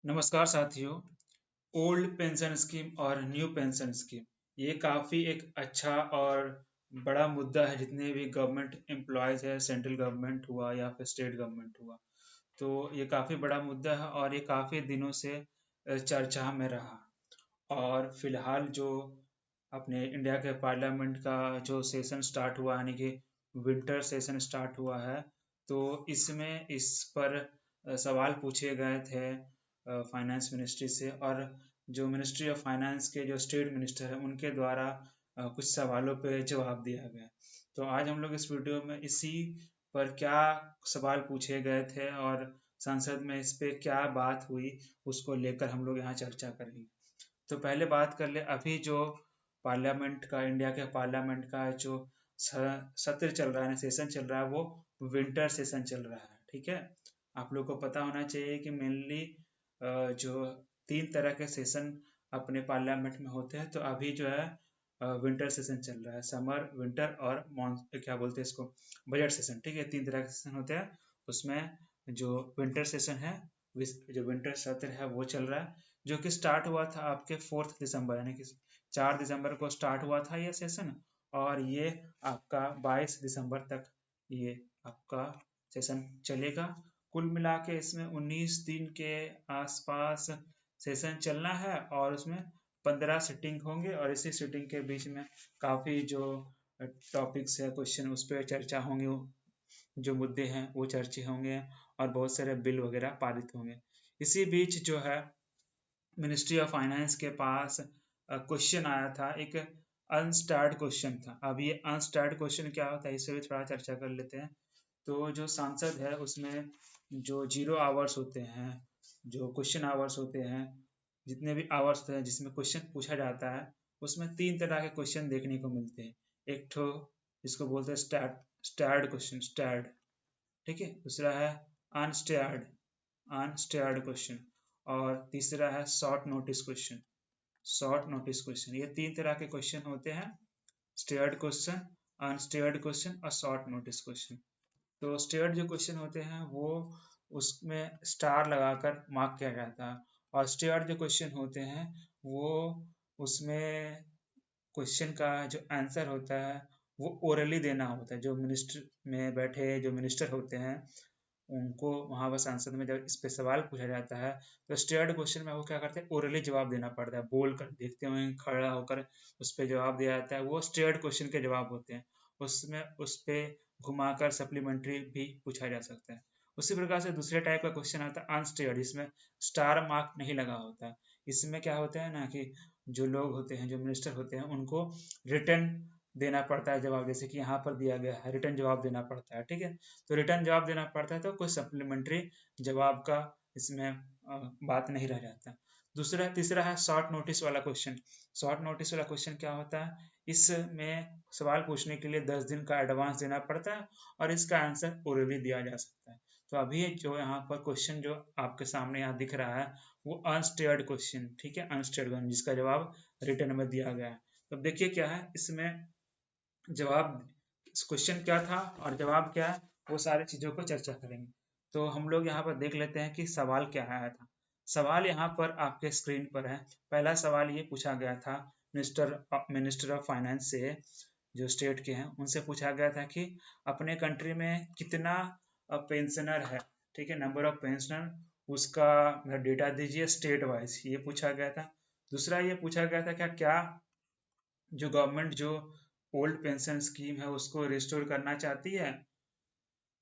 नमस्कार साथियों। Old pension scheme और न्यू पेंशन स्कीम ये काफ़ी एक अच्छा और बड़ा मुद्दा है। जितने भी गवर्नमेंट एम्प्लॉयज़ है, सेंट्रल गवर्नमेंट हुआ या फिर स्टेट गवर्नमेंट हुआ, तो ये काफ़ी बड़ा मुद्दा है और ये काफ़ी दिनों से चर्चा में रहा। और फिलहाल जो अपने इंडिया के पार्लियामेंट का जो सेशन स्टार्ट हुआ, यानी कि विंटर सेशन स्टार्ट हुआ है, तो इसमें इस पर सवाल पूछे गए थे फाइनेंस मिनिस्ट्री से। और जो मिनिस्ट्री ऑफ फाइनेंस के जो स्टेट मिनिस्टर हैं उनके द्वारा कुछ सवालों पे जवाब दिया गया। तो आज हम लोग इस वीडियो में इसी पर क्या सवाल पूछे गए थे और संसद में इस पे क्या बात हुई, उसको लेकर हम लोग यहाँ चर्चा करेंगे। तो पहले बात कर ले, अभी जो पार्लियामेंट का, इंडिया के पार्लियामेंट का जो सत्र चल रहा है, सेशन चल रहा है, वो विंटर सेशन चल रहा है। ठीक है, आप लोग को पता होना चाहिए कि मेनली जो तीन तरह के सेशन अपने पार्लियामेंट में होते हैं। तो अभी जो है विंटर सेशन चल रहा है, समर, विंटर और क्या बोलते हैं इसको, बजट सेशन। ठीक है, तीन तरह के सेशन होते हैं। उसमें जो विंटर सेशन है, जो विंटर सत्र है, वो चल रहा है, जो कि स्टार्ट हुआ था आपके 4 दिसंबर, यानी कि 4 दिसंबर को स्टार्ट हुआ था ये सेशन। और ये आपका 22 दिसंबर तक ये आपका सेशन चलेगा। कुल मिला के इसमें 19 दिन के आसपास सेशन चलना है और उसमें 15 सिटिंग होंगे। और इसी सिटिंग के बीच में काफ़ी जो टॉपिक्स है, क्वेश्चन, उस पर चर्चा होंगे, जो मुद्दे हैं वो चर्चे होंगे और बहुत सारे बिल वगैरह पारित होंगे। इसी बीच जो है मिनिस्ट्री ऑफ फाइनेंस के पास क्वेश्चन आया था, एक अनस्टार्ड क्वेश्चन था। अब ये अनस्टार्ड क्वेश्चन क्या होता है, इससे भी थोड़ा चर्चा कर लेते हैं। तो जो सांसद है उसमें जो 0 आवर्स होते हैं, जो क्वेश्चन आवर्स होते हैं, जितने भी आवर्स होते हैं जिसमें क्वेश्चन पूछा जाता है, उसमें तीन तरह के क्वेश्चन देखने को मिलते हैं। एक तो जिसको बोलते हैं स्टैर्ड क्वेश्चन, स्टैर्ड। ठीक है, दूसरा है अनस्टेयर्ड, अनस्टेयर्ड क्वेश्चन। और तीसरा है short notice question, short notice question. ये तीन तरह के क्वेश्चन होते हैं, स्टेयर्ड क्वेश्चन, अनस्टेयर्ड क्वेश्चन और शॉर्ट नोटिस क्वेश्चन। तो स्टेयर्ड जो क्वेश्चन होते हैं वो उसमें स्टार लगाकर मार्क किया जाता है। और स्टेयर्ड जो क्वेश्चन होते हैं वो उसमें क्वेश्चन का जो आंसर होता है वो ओरली देना होता है। जो मिनिस्टर में बैठे जो मिनिस्टर होते हैं उनको वहाँ पर संसद में जब इस पे सवाल पूछा जाता है, तो स्टेयर्ड क्वेश्चन में वो क्या करते हैं, ओरली जवाब देना पड़ता है, बोल कर, देखते हुए, खड़ा होकर उस पर जवाब दिया जाता है। वो स्टेयर्ड क्वेश्चन के जवाब होते हैं। उसमें उस पर घुमाकर सप्लीमेंट्री भी पूछा जा सकता है। उसी प्रकार से दूसरे टाइप का क्वेश्चन आता है अनस्टेयर्ड, इसमें स्टार मार्क नहीं लगा होता। इसमें क्या होता है ना कि जो लोग होते हैं, जो मिनिस्टर होते हैं, उनको रिटर्न देना पड़ता है जवाब, जैसे कि यहाँ पर दिया गया है, रिटर्न जवाब देना पड़ता है। ठीक है, तो रिटर्न जवाब देना पड़ता है, तो कोई सप्लीमेंट्री जवाब का इसमें बात नहीं रह जाता। दूसरा, तीसरा है शॉर्ट नोटिस वाला क्वेश्चन। शॉर्ट नोटिस वाला क्वेश्चन क्या होता है, इसमें सवाल पूछने के लिए 10 दिन का एडवांस देना पड़ता है और इसका आंसर ओरली दिया जा सकता है। तो अभी जो यहाँ पर क्वेश्चन जो आपके सामने यहाँ दिख रहा है वो अनस्टेयर्ड क्वेश्चन, ठीक है, अनस्टेयर्ड क्वेश्चन जिसका जवाब रिटर्न में दिया गया है। तो देखिए क्या है इसमें जवाब, क्वेश्चन क्या था और जवाब क्या है, वो सारी चीज़ों को चर्चा करेंगे। तो हम लोग यहाँ पर देख लेते हैं कि सवाल क्या आया था। सवाल यहाँ पर आपके स्क्रीन पर है। पहला सवाल ये पूछा गया था मिनिस्टर ऑफ फाइनेंस से, जो स्टेट के हैं, उनसे पूछा गया था कि अपने कंट्री में कितना पेंशनर है। ठीक है, नंबर ऑफ पेंशनर, उसका डेटा दीजिए स्टेट वाइज, ये पूछा गया था। दूसरा ये पूछा गया था क्या क्या जो गवर्नमेंट जो ओल्ड पेंशन स्कीम है उसको रिस्टोर करना चाहती है,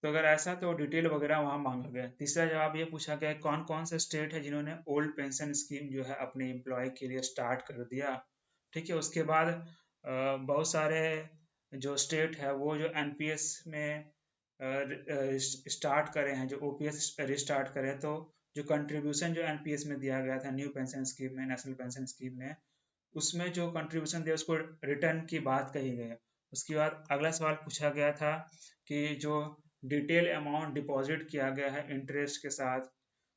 तो अगर ऐसा तो डिटेल वगैरह वहाँ मांगा गया। तीसरा जवाब ये पूछा गया कौन कौन से स्टेट है जिन्होंने ओल्ड पेंशन स्कीम जो है अपने एम्प्लॉय के लिए स्टार्ट कर दिया। ठीक है, उसके बाद बहुत सारे जो स्टेट है वो जो एनपीएस में स्टार्ट करे हैं, जो ओपीएस रिस्टार्ट करे, तो जो कंट्रीब्यूशन जो एनपीएस में दिया गया था, न्यू पेंशन स्कीम में, नेशनल पेंशन स्कीम में, उसमें जो कंट्रीब्यूशन दिया उसको रिटर्न की बात कही गई है। उसके बाद अगला सवाल पूछा गया था कि जो डिटेल अमाउंट डिपॉजिट किया गया है इंटरेस्ट के साथ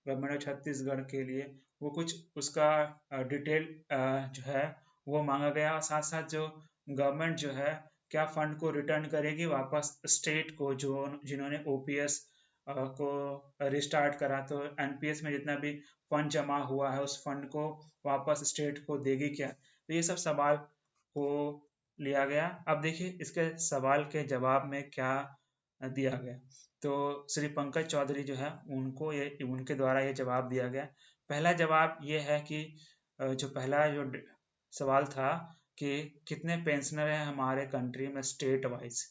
गवर्नमेंट ऑफ छत्तीसगढ़ के लिए, वो कुछ उसका डिटेल जो है वो मांगा गया। और साथ साथ जो गवर्नमेंट जो है क्या फंड को रिटर्न करेगी वापस स्टेट को, जो जिन्होंने ओपीएस को रिस्टार्ट करा, तो एनपीएस में जितना भी फंड जमा हुआ है उस फंड को वापस स्टेट को देगी क्या? तो ये सब सवाल को लिया गया। अब देखिए इसके सवाल के जवाब में क्या दिया गया। तो श्री पंकज चौधरी जो है उनके द्वारा ये जवाब दिया गया। पहला जवाब ये है कि जो पहला जो सवाल था कि कितने पेंशनर हैं हमारे कंट्री में स्टेट वाइज।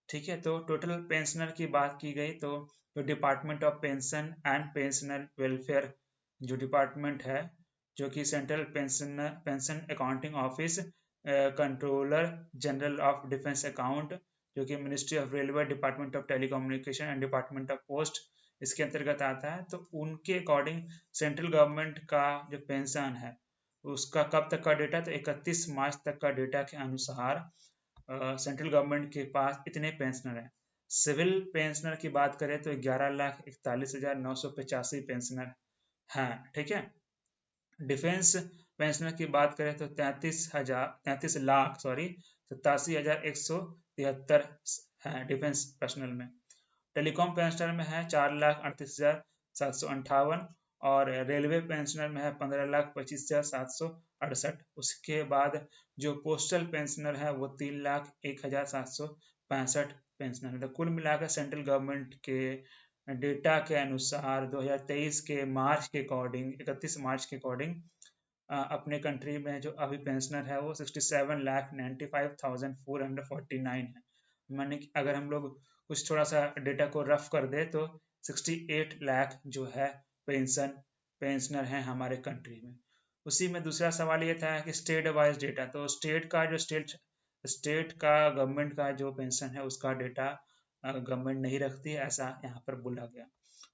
ठीक है, तो टोटल पेंशनर की बात की गई तो जो department of pension and pensioner welfare जो डिपार्टमेंट है, जो कि central pension accounting office, controller general of defence account जो कि ministry of railway, department of telecommunication and department of post इसके अंतर्गत आता है। तो उनके अकॉर्डिंग सेंट्रल गवर्नमेंट का जो पेंशन है उसका कब तक का डेटा, तो 31 मार्च तक का डेटा के अनुसार सेंट्रल गवर्नमेंट के पास इतने पेंशनर हैं। सिविल पेंशनर की बात करें तो 11,41,985 पेंशनर हैं। ठीक है, डिफेंस पेंशनर की बात करें तो 87,173 है डिफेंस पर्सनल में। टेलीकॉम पेंशनर में है 4,38,758 और रेलवे पेंशनर में है 15,25,768। उसके बाद जो पोस्टल पेंशनर है वो 3,01,765 पेंशनर है। तो कुल मिलाकर सेंट्रल गवर्नमेंट के डेटा के अनुसार 2023 के मार्च के अकॉर्डिंग, 31 मार्च के अकॉर्डिंग अपने कंट्री में जो अभी पेंशनर है वो 67,95,449 है। माने कि अगर हम लोग कुछ थोड़ा सा डेटा को रफ कर दे तो 68 लाख जो है पेंशनर हैं हमारे कंट्री में। उसी में दूसरा सवाल ये था कि स्टेट वाइज डेटा, तो स्टेट का गवर्नमेंट का जो पेंशन है उसका डेटा गवर्नमेंट नहीं रखती है, ऐसा यहाँ पर बोला गया।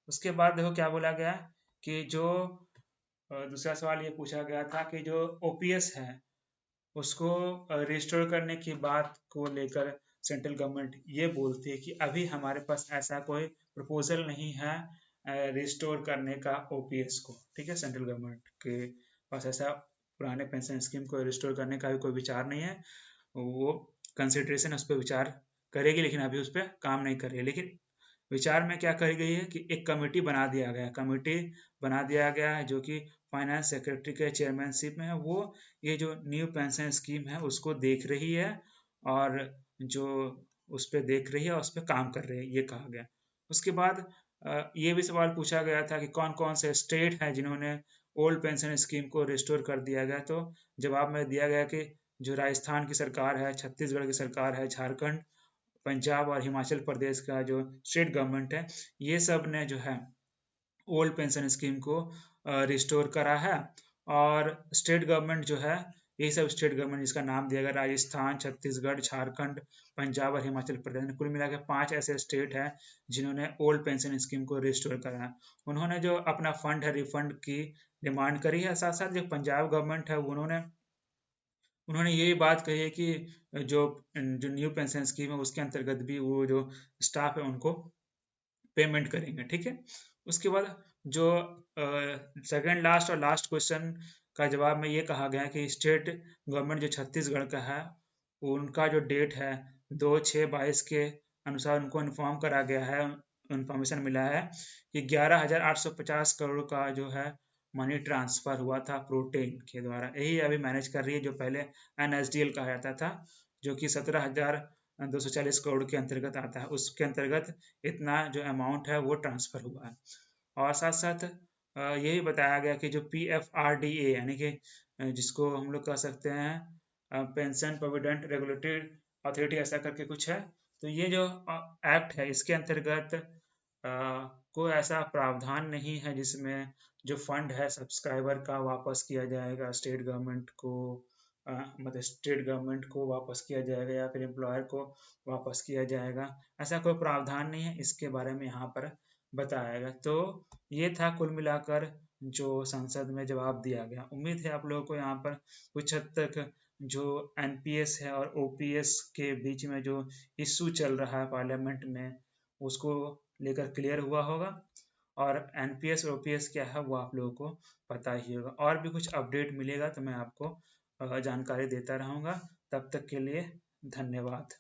उसके बाद देखो क्या बोला गया कि जो दूसरा सवाल ये पूछा गया था कि जो ओपीएस है उसको रिस्टोर करने की बात को लेकर सेंट्रल गवर्नमेंट ये बोलती है कि अभी हमारे पास ऐसा कोई प्रपोजल नहीं है रिस्टोर करने का ओपीएस को। ठीक है, सेंट्रल गवर्नमेंट के पास ऐसा पुराने पेंशन स्कीम को रिस्टोर करने का भी कोई विचार नहीं है। वो कंसिडरेशन उस पर विचार करेगी लेकिन अभी उस पर काम नहीं कर रही है। लेकिन विचार में क्या करी गई है कि एक कमेटी बना दिया गया है जो कि फाइनेंस सेक्रेटरी के चेयरमैनशिप में है। वो ये जो न्यू पेंशन स्कीम है उसको देख रही है और जो उस पर देख रही है और उस पर काम कर रही है, ये कहा गया। उसके बाद ये भी सवाल पूछा गया था कि कौन कौन से स्टेट हैं जिन्होंने ओल्ड पेंशन स्कीम को रिस्टोर कर दिया गया। तो जवाब में दिया गया कि जो राजस्थान की सरकार है, छत्तीसगढ़ की सरकार है, झारखंड, पंजाब और हिमाचल प्रदेश का जो स्टेट गवर्नमेंट है, ये सब ने जो है ओल्ड पेंशन स्कीम को रिस्टोर करा है। और स्टेट गवर्नमेंट जो है, यही सब स्टेट गवर्नमेंट जिसका नाम दिया गया, राजस्थान, छत्तीसगढ़, झारखंड, पंजाब और हिमाचल प्रदेश, कुल मिलाकर 5 ऐसे स्टेट हैं जिन्होंने ओल्ड पेंशन स्कीम को रिस्टोर करा है। उन्होंने जो अपना फंड है रिफंड की डिमांड करी है। साथ साथ जो पंजाब गवर्नमेंट है उन्होंने ये बात कही है कि जो न्यू पेंशन स्कीम है उसके अंतर्गत भी वो जो स्टाफ है उनको पेमेंट करेंगे। ठीक है, उसके बाद जो सेकंड लास्ट और लास्ट क्वेश्चन का जवाब में ये कहा गया है कि स्टेट गवर्नमेंट जो छत्तीसगढ़ का है उनका जो डेट है 2/6/22 के अनुसार उनको इन्फॉर्म करा गया है, इन्फॉर्मेशन मिला है कि 11,850 करोड़ का जो है मनी ट्रांसफर हुआ था प्रोटेन के द्वारा। यही अभी मैनेज कर रही है, जो पहले एनएसडीएल कहा जाता था, जो कि 17,240 करोड़ के अंतर्गत आता है। उसके अंतर्गत इतना जो अमाउंट है वो ट्रांसफर हुआ है। और साथ साथ यही बताया गया कि जो PFRDA यानी कि जिसको हम लोग कह सकते हैं पेंशन प्रोविडेंट रेगुलेटरी अथॉरिटी, ऐसा करके कुछ है। तो ये जो एक्ट है इसके अंतर्गत कोई ऐसा प्रावधान नहीं है जिसमें जो फंड है सब्सक्राइबर का वापस किया जाएगा स्टेट गवर्नमेंट को, मतलब स्टेट गवर्नमेंट को वापस किया जाएगा या फिर एम्प्लॉयर को वापस किया जाएगा, ऐसा कोई प्रावधान नहीं है। इसके बारे में यहाँ पर बताया गया। तो ये था कुल मिलाकर जो संसद में जवाब दिया गया। उम्मीद है आप लोगों को यहाँ पर कुछ हद तक जो एनपीएस है और ओपीएस के बीच में जो इशू चल रहा है पार्लियामेंट में उसको लेकर क्लियर हुआ होगा। और एनपीएस और ओपीएस क्या है वो आप लोगों को पता ही होगा। और भी कुछ अपडेट मिलेगा तो मैं आपको जानकारी देता रहूँगा। तब तक के लिए धन्यवाद।